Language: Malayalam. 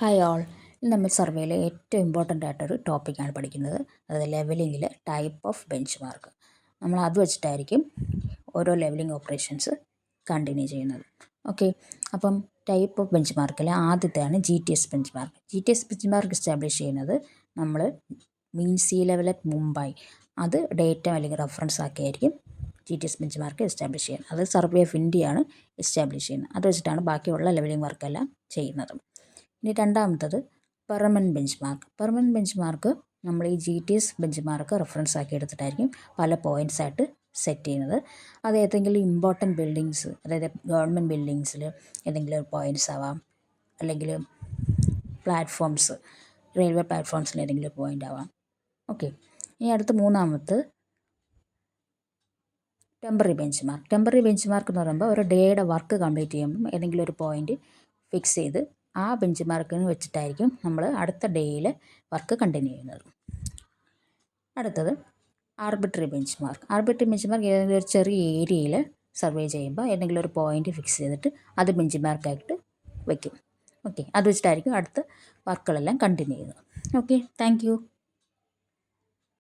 Hi all. ഇന്ന് നമ്മൾ സർവേയിലെ ഏറ്റവും ഇമ്പോർട്ടൻ്റ് ആയിട്ടൊരു ടോപ്പിക്കാണ് പഠിക്കുന്നത്. അതായത് ലെവലിങ്ങിൽ ടൈപ്പ് ഓഫ് ബെഞ്ച് മാർക്ക്. നമ്മൾ അത് വെച്ചിട്ടായിരിക്കും ഓരോ ലെവലിംഗ് ഓപ്പറേഷൻസ് കണ്ടിന്യൂ ചെയ്യുന്നത്. ഓക്കെ, അപ്പം ടൈപ്പ് ഓഫ് ബെഞ്ച് മാർക്കിൽ ആദ്യത്തെയാണ് GTS bench mark. GTS bench mark establish ചെയ്യുന്നത് നമ്മൾ mean sea level at Mumbai അത് ഡേറ്റ അല്ലെങ്കിൽ റെഫറൻസ് ആക്കിയായിരിക്കും GTS ബെഞ്ച് മാർക്ക് എസ്റ്റാബ്ലിഷ് ചെയ്യുന്നത്. അത് സർവേ ഓഫ് ഇന്ത്യയാണ് എസ്റ്റാബ്ലിഷ് ചെയ്യുന്നത്. അത് വെച്ചിട്ടാണ് ബാക്കിയുള്ള ലെവലിംഗ് വർക്കെല്ലാം ചെയ്യുന്നത്. ഇനി രണ്ടാമത്തത് permanent bench mark. Permanent bench mark നമ്മൾ ഈ GTS ബെഞ്ച് മാർക്ക് റെഫറൻസ് ആക്കി എടുത്തിട്ടായിരിക്കും പല പോയിൻറ്റ്സ് ആയിട്ട് സെറ്റ് ചെയ്യുന്നത്. അത് ഏതെങ്കിലും ഇമ്പോർട്ടൻറ്റ് ബിൽഡിങ്സ്, അതായത് ഗവൺമെൻറ് ബിൽഡിങ്സിൽ ഏതെങ്കിലും പോയിൻറ്റ്സ് ആവാം, അല്ലെങ്കിൽ പ്ലാറ്റ്ഫോംസ്, റെയിൽവേ പ്ലാറ്റ്ഫോംസിൽ ഏതെങ്കിലും പോയിൻ്റ് ആവാം. ഓക്കെ, ഇനി അടുത്ത മൂന്നാമത് temporary bench mark. Temporary bench mark എന്ന് പറയുമ്പോൾ ഒരു ഡേയുടെ വർക്ക് കംപ്ലീറ്റ് ചെയ്യുമ്പം ഏതെങ്കിലും ഒരു പോയിൻ്റ് ഫിക്സ് ചെയ്ത് ആ ബെഞ്ച് മാർക്കിന് വെച്ചിട്ടായിരിക്കും നമ്മൾ അടുത്ത ഡേയിൽ വർക്ക് കണ്ടിന്യൂ ചെയ്യുന്നത്. അടുത്തത് arbitrary bench mark. Arbitrary bench mark ഏതെങ്കിലും ഒരു ചെറിയ ഏരിയയിൽ സർവേ ചെയ്യുമ്പോൾ ഏതെങ്കിലും ഒരു പോയിൻ്റ് ഫിക്സ് ചെയ്തിട്ട് അത് ബെഞ്ച് മാർക്കായിട്ട് വയ്ക്കും. ഓക്കെ, അത് വെച്ചിട്ടായിരിക്കും അടുത്ത വർക്കുകളെല്ലാം കണ്ടിന്യൂ ചെയ്യുന്നത്. Okay, thank you.